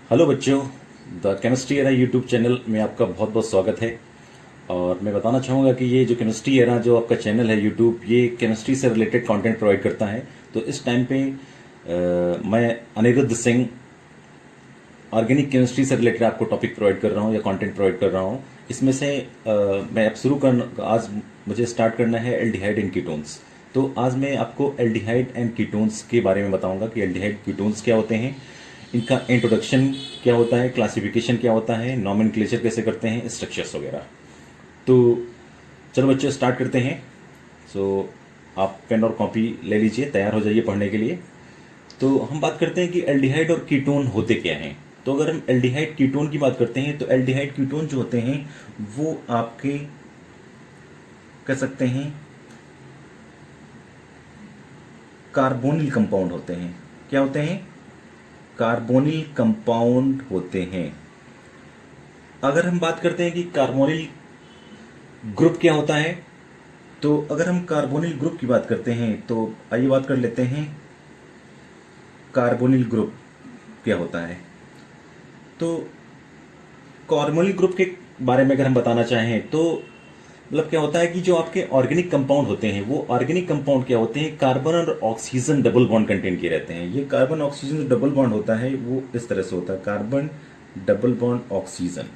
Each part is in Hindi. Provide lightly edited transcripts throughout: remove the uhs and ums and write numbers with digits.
हेलो बच्चों, the chemistry era YouTube channel में आपका बहुत बहुत स्वागत है। और मैं बताना चाहूँगा कि ये जो केमिस्ट्री एरा जो आपका चैनल है यूट्यूब, ये केमिस्ट्री से रिलेटेड कंटेंट प्रोवाइड करता है। तो इस टाइम पे मैं अनिरुद्ध सिंह ऑर्गेनिक केमिस्ट्री से रिलेटेड आपको टॉपिक प्रोवाइड कर रहा हूँ या कंटेंट प्रोवाइड कर रहा हूँ। इसमें से मैं अब शुरू कर आज मुझे स्टार्ट करना है एल्डिहाइड एंड कीटोन्स। तो आज मैं आपको एल्डिहाइड एंड कीटोन्स के बारे में बताऊंगा कि एल्डिहाइड कीटोन्स क्या होते हैं, इनका इंट्रोडक्शन क्या होता है, क्लासिफिकेशन क्या होता है, नॉमेनक्लेचर कैसे करते हैं, स्ट्रक्चर्स वगैरह। तो चलो बच्चों स्टार्ट करते हैं। सो आप पेन और कॉपी ले लीजिए, तैयार हो जाइए पढ़ने के लिए। तो हम बात करते हैं कि एल्डिहाइड और कीटोन होते क्या हैं। तो अगर हम एल्डिहाइड कीटोन की बात करते हैं तो एल्डिहाइड कीटोन जो होते हैं वो आपके कह सकते हैं कार्बोनिल कंपाउंड होते हैं। क्या होते हैं? कार्बोनिल कंपाउंड होते हैं। अगर हम बात करते हैं कि कार्बोनिल ग्रुप क्या होता है, तो अगर हम कार्बोनिल ग्रुप की बात करते हैं तो आइए बात कर लेते हैं कार्बोनिल ग्रुप क्या होता है। तो कार्बोनिल ग्रुप के बारे में अगर हम बताना चाहें तो मतलब क्या होता है कि जो आपके ऑर्गेनिक कंपाउंड होते हैं वो ऑर्गेनिक कंपाउंड क्या होते हैं, कार्बन और ऑक्सीजन डबल बॉन्ड कंटेन किए रहते हैं। ये कार्बन ऑक्सीजन जो डबल बॉन्ड होता है वो इस तरह से होता है, कार्बन डबल बॉन्ड ऑक्सीजन,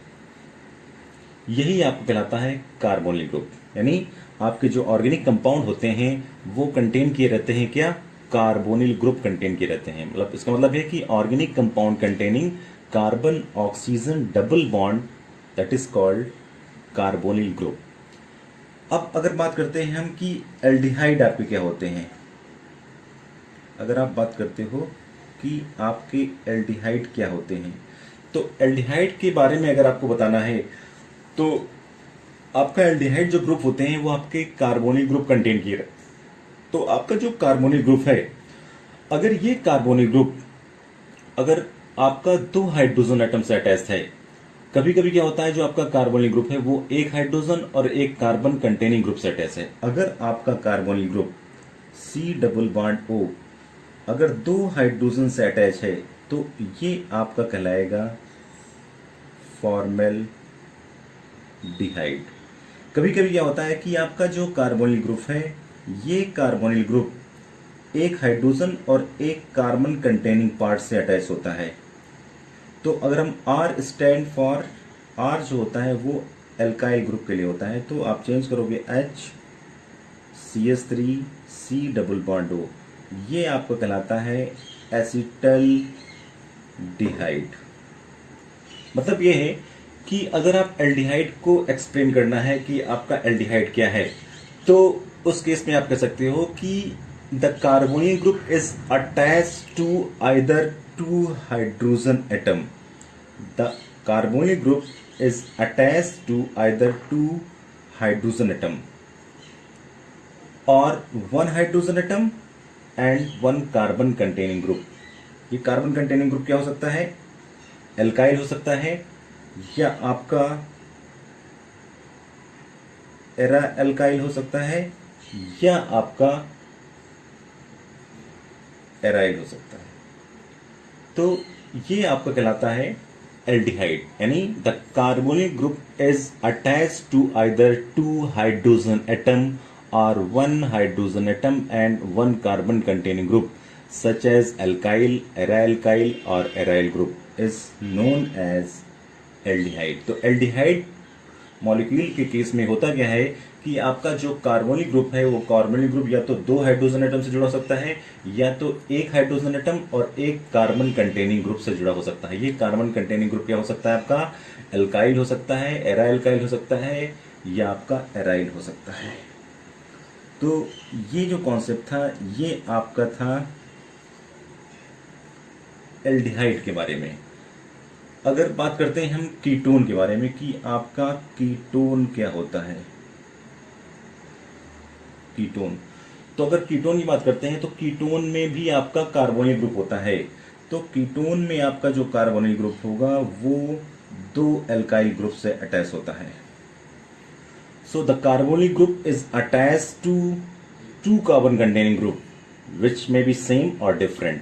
यही आपको कहलाता है कार्बोनिल ग्रुप। यानी आपके जो ऑर्गेनिक कंपाउंड होते हैं वो कंटेन किए रहते हैं क्या, कार्बोनिल ग्रुप कंटेन किए रहते हैं। मतलब इसका मतलब है कि organic compound containing carbon oxygen double bond, that is called carbonyl group. अब अगर बात करते हैं हम कि एल्डिहाइड आपके क्या होते हैं, अगर आप बात करते हो कि आपके एल्डिहाइड क्या होते हैं, तो एल्डिहाइड के बारे में अगर आपको बताना है तो आपका एल्डिहाइड जो ग्रुप होते हैं वो आपके कार्बोनिल ग्रुप कंटेन किए रहते हैं। तो आपका जो कार्बोनिल ग्रुप है, अगर ये कार्बोनिल ग्रुप अगर आपका दो हाइड्रोजन एटम से अटैच्ड है, कभी कभी क्या होता है जो आपका कार्बोनिल ग्रुप है वो एक हाइड्रोजन और एक कार्बन कंटेनिंग ग्रुप से अटैच है। अगर आपका carbonyl group C double bond O अगर दो हाइड्रोजन से अटैच है तो ये आपका कहलाएगा फॉर्मल डिहाइड। कभी कभी क्या होता है कि आपका जो कार्बोनिल ग्रुप है, ये कार्बोनिल ग्रुप एक हाइड्रोजन और एक कार्बन कंटेनिंग पार्ट से अटैच होता है। तो अगर हम आर स्टैंड फॉर, आर जो होता है वो एल्काइल ग्रुप के लिए होता है, तो आप चेंज करोगे H C S three C double bond O, ये आपको कहलाता है एसिटल डिहाइड। मतलब ये है कि अगर आप एल्डिहाइड को एक्सप्लेन करना है कि आपका एल्डिहाइड क्या है, तो उस केस में आप कह सकते हो कि the carbonyl group is attached to either two hydrogen atom. The carbonyl group is attached to either two hydrogen atom or one hydrogen atom and one carbon containing group। ये कार्बन कंटेनिंग ग्रुप क्या हो सकता है, एल्काइल हो सकता है या आपका एरा एल्काइल हो सकता है या आपका एराइल हो सकता है। तो ये आपका कहलाता है एल्डिहाइड। यानी the carbonyl group is attached to either two hydrogen atom और one hydrogen atom and one carbon containing group such as alkyl, arylalkyl और aryl group is known as aldehyde. तो एल्डिहाइड मॉलिक्यूल के केस में होता क्या है कि आपका जो कार्बोनिल ग्रुप है वो कार्बोनिल ग्रुप या तो दो हाइड्रोजन एटम से जुड़ा हो सकता है या तो एक हाइड्रोजन एटम और एक कार्बन कंटेनिंग ग्रुप से जुड़ा हो सकता है। ये कार्बन कंटेनिंग ग्रुप क्या हो सकता है, आपका एल्काइल हो सकता है, एराइलकाइल हो सकता है या आपका एराइल हो सकता है। तो ये जो कॉन्सेप्ट था ये आपका था एल्डिहाइड के बारे में। अगर बात करते हैं हम कीटोन के बारे में कि आपका कीटोन क्या होता है, कीटोन। तो अगर कीटोन की बात करते हैं तो कीटोन में भी आपका कार्बोनिल ग्रुप होता है। तो कीटोन में आपका जो कार्बोनिल ग्रुप होगा वो दो एल्काइल ग्रुप से अटैच होता है। So the carbonyl group is attached to two carbon containing group which may be same और डिफरेंट।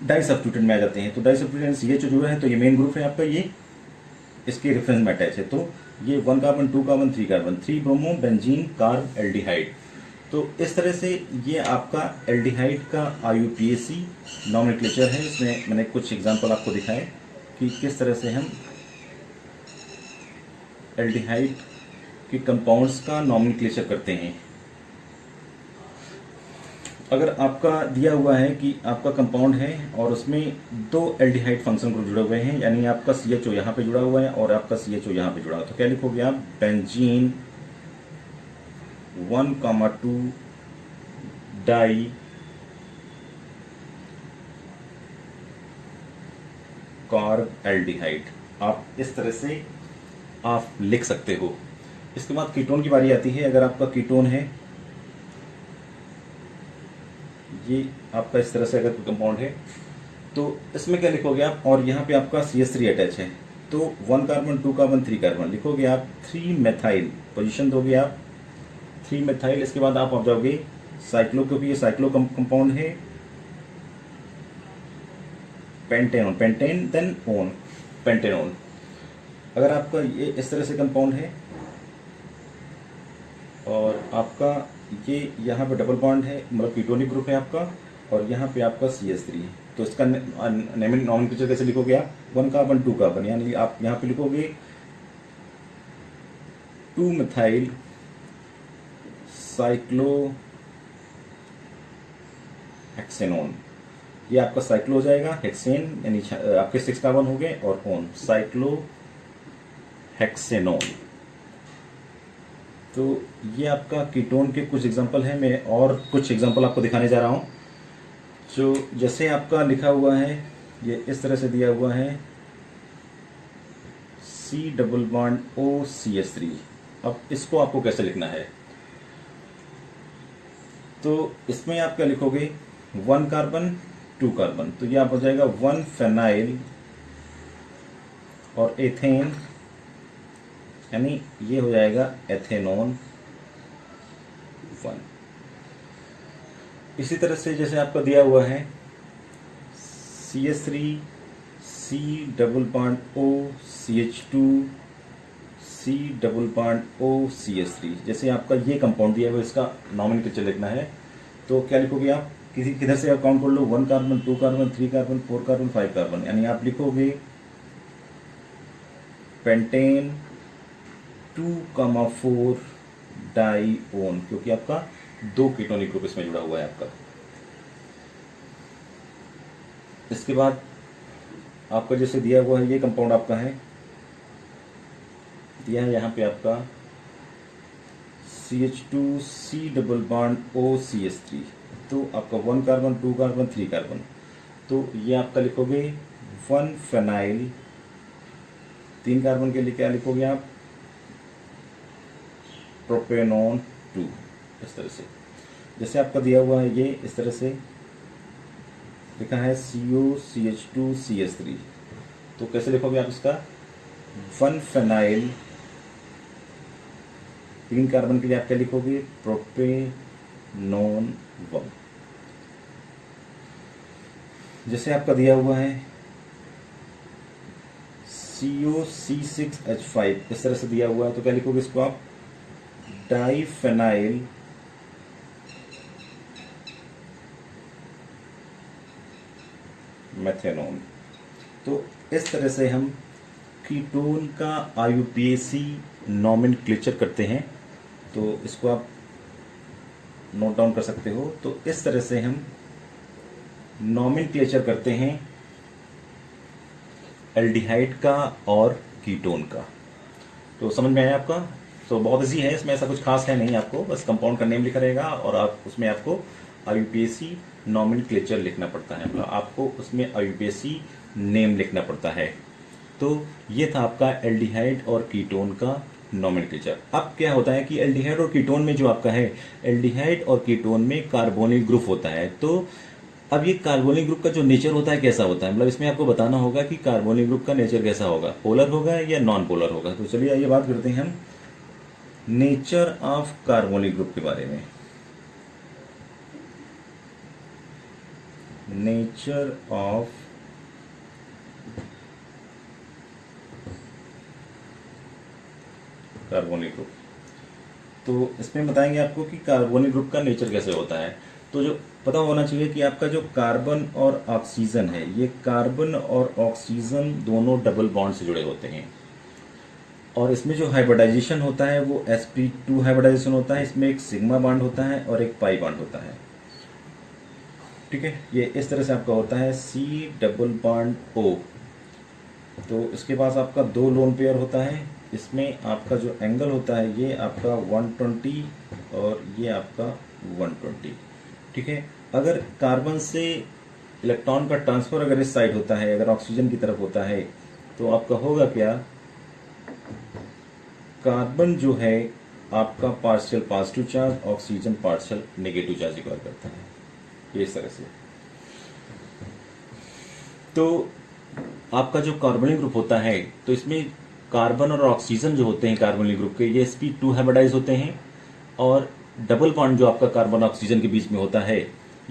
डाई सब्स्टिट्यूटेंट में आ जाते हैं। तो डाई सब्स्टिट्यूटेंट CH जुड़ा है तो ये मेन ग्रुप है आपका, ये इसके रेफरेंस में अटैच है। तो ये 1 carbon 2 carbon 3 carbon 3 bromo benzene carb aldehyde. तो इस तरह से ये आपका एल्डिहाइड का IUPAC नॉमेनक्लेचर है। इसमें मैंने कुछ एग्जांपल आपको दिखाए कि किस तरह से हम एल्डिहाइड के कंपाउंड्स का नॉमेनक्लेचर करते हैं। अगर आपका दिया हुआ है कि आपका कंपाउंड है और उसमें 2 एल्डिहाइड फंक्शन ग्रुप जुड़े हुए हैं, यानी आपका CHO यहाँ पे जुड़ा हुआ है और आपका CHO यहाँ पे जुड़ा हुआ है, तो क्या लिखोगे आप? Benzene 1,2 di carb aldehyde. आप इस तरह से आप लिख सकते हो। इसके बाद कीटोन की बारी आती है। अगर आपका कीटोन है, ये आपका इस तरह से अगर कंपाउंड है तो इसमें क्या लिखोगे आप? और यहाँ पे आपका CH3 अटैच है तो 1 कार्बन 2 कार्बन 3 कार्बन लिखोगे आप। 3 मेथाइल पोजीशन दोगे आप 3 मेथाइल। इसके बाद आप जाओगे साइक्लो, क्योंकि ये साइक्लो कंपाउंड है, pentanone, pentane then one, pentanone. अगर आपका ये इस तरह से कंपाउंड है और आपका ये यहाँ पे डबल बॉन्ड है, मतलब कीटोनिक ग्रुप है आपका, और यहाँ पे आपका CH3 है, तो इसका नॉमेनक्लेचर कैसे लिखोगे आप? 1 कार्बन 2 कार्बन, यानी आप यहाँ पे लिखोगे 2 मिथाइल साइक्लो हेक्सेनोन। ये आपका साइक्लो हो जाएगा, हेक्सेन यानी आपके 6 कार्बन हो गए, और ओन, साइक्लो हेक्सेनोन। तो ये आपका कीटोन के कुछ एग्जांपल हैं। मैं और कुछ एग्जांपल आपको दिखाने जा रहा हूँ। जो जैसे आपका लिखा हुआ है, ये इस तरह से दिया हुआ है C डबल बॉन्ड OCH3। अब इसको आपको कैसे लिखना है? तो इसमें आप क्या लिखोगे? 1 कार्बन 2 कार्बन, तो ये आप हो जाएगा 1 फेनाइल और एथेन, यानी ये हो जाएगा एथेनॉन 1। इसी तरह से जैसे आपका दिया हुआ है CH3 C double bond O CH2 C double bond O CH3। जैसे आपका ये कंपाउंड दिया हुआ है, इसका नॉमेनक्लेचर लिखना है, तो क्या लिखोगे आप? किधर से आप काउंट कर लो? 1 carbon 2 carbon 3 carbon 4 carbon 5 carbon, यानी आप लिखोगे पेंटेन 2,4 डाईओन, क्योंकि आपका 2 कीटोनिक ग्रुप इसमें जुड़ा हुआ है आपका। इसके बाद आपका जैसे दिया हुआ है, ये कंपाउंड आपका है, दिया है यहाँ पे आपका CH2 C double bond OCH3, तो आपका 1 कार्बन 2 कार्बन 3 कार्बन, तो ये आपका लिखोगे 1 फेनाइल, 3 कार्बन के लिए क्या लिखोगे आप? प्रोपेनॉन 2। इस तरह से जैसे आपका दिया हुआ है, ये इस तरह से लिखा है COCH2 CH3, तो कैसे लिखोगे आप इसका? 1 फेनाइल, 3 कार्बन के लिए आप क्या लिखोगे? प्रोपेनॉन 1। जैसे आपका दिया हुआ है COC6H5, इस तरह से दिया हुआ है, तो क्या लिखोगे इसको आप? डाईफेनाइल मेथेनॉन। तो इस तरह से हम कीटोन का IUPAC नॉमेनक्लेचर करते हैं। तो इसको आप नोट डाउन कर सकते हो। तो इस तरह से हम नॉमेनक्लेचर करते हैं एल्डिहाइड का और कीटोन का। तो समझ में आया आपका? तो बहुत इजी है, इसमें ऐसा कुछ खास है नहीं, आपको बस कंपाउंड का नेम लिखा रहेगा और आप उसमें आपको IUPAC नॉमेनक्लेचर लिखना पड़ता है, मतलब आपको उसमें IUPAC नेम लिखना पड़ता है। तो ये था आपका एल्डिहाइड और कीटोन का नॉमेनक्लेचर। अब क्या होता है कि एल्डिहाइड और कीटोन में जो आपका है, एल्डिहाइड और कीटोन में कार्बोनिल ग्रुप होता है। तो अब ये कार्बोनिल ग्रुप का जो नेचर होता है कैसा होता है, मतलब इसमें आपको बताना होगा कि कार्बोनिल ग्रुप का नेचर कैसा होगा, पोलर होगा या नॉन पोलर होगा। तो चलिए आइए बात करते हैं हम नेचर ऑफ कार्बोनिल ग्रुप के बारे में। Nature of carbonic group. तो इसमें बताएंगे आपको कि कार्बोनिक ग्रुप का नेचर कैसे होता है। तो जो पता होना चाहिए कि आपका जो कार्बन और ऑक्सीजन है, ये कार्बन और ऑक्सीजन दोनों डबल बॉन्ड से जुड़े होते हैं, और इसमें जो हाइब्रिडाइजेशन होता है वो sp2 हाइब्रिडाइजेशन होता है। इसमें एक सिग्मा बॉन्ड होता है और एक पाई बॉन्ड होता है। ठीक है, ये इस तरह से आपका होता है C डबल बॉन्ड O। तो इसके पास आपका दो लोन पेयर होता है। इसमें आपका जो एंगल होता है ये आपका 120 और ये आपका 120। ठीक है, अगर कार्बन से इलेक्ट्रॉन का ट्रांसफर अगर इस साइड होता है, अगर ऑक्सीजन की तरफ होता है, तो आपका होगा क्या, कार्बन जो है आपका partial positive charge, oxygen partial negative charge require करता है, ये इस तरह से। तो आपका जो कार्बोनिक ग्रुप होता है, तो इसमें कार्बन और ऑक्सीजन जो होते हैं कार्बोनिक ग्रुप के, ये sp2 हाइब्रिडाइज होते हैं, और डबल बॉन्ड जो आपका कार्बन ऑक्सीजन के बीच में होता है,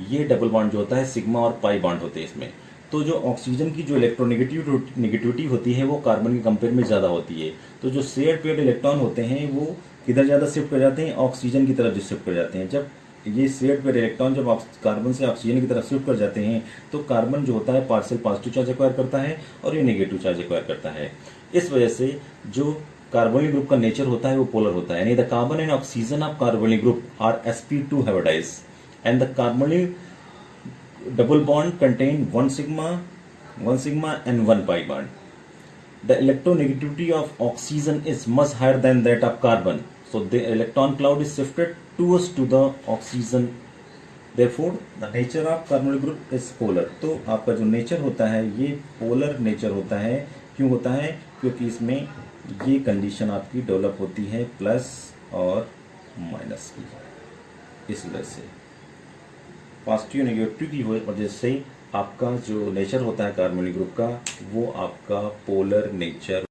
ये डबल बॉन्ड जो होता है सिग्मा और पाई बॉन्ड होते हैं इसमें। तो जो ऑक्सीजन की जो इलेक्ट्रोनेगेटिविटी होती है वो कार्बन के कंपेयर में ज़्यादा होती है। तो जो शेयर्ड पेयर्ड इलेक्ट्रॉन होते हैं वो किधर ज़्यादा शिफ्ट कर जाते हैं, ऑक्सीजन की तरफ जो शिफ्ट कर जाते हैं। जब ये शेयर्ड पेयर इलेक्ट्रॉन जब कार्बन से ऑक्सीजन की तरफ शिफ्ट कर जाते हैं, तो कार्बन जो होता है पार्शियल पॉजिटिव चार्ज एक्वायर करता है और ये नेगेटिव चार्ज एक्वायर करता है। इस वजह से जो कार्बोनिक ग्रुप का नेचर होता है वो पोलर होता है, यानी the carbon and oxygen of carbonic group are sp2 hybridise and the carbonic double bond contain one sigma and one pi bond. The electronegativity of oxygen is much higher than that of carbon, so the electron cloud is shifted towards to the oxygen. Therefore the nature of carbonic group is polar. तो आपका जो नेचर होता है ये पोलर नेचर होता है। क्यों होता है? क्योंकि इसमें ये कंडीशन आपकी डेवलप होती है प्लस और माइनस की, इस वजह से पॉजिटिव नेगेटिव की वजह से आपका जो नेचर होता है कार्बोनिक ग्रुप का वो आपका पोलर नेचर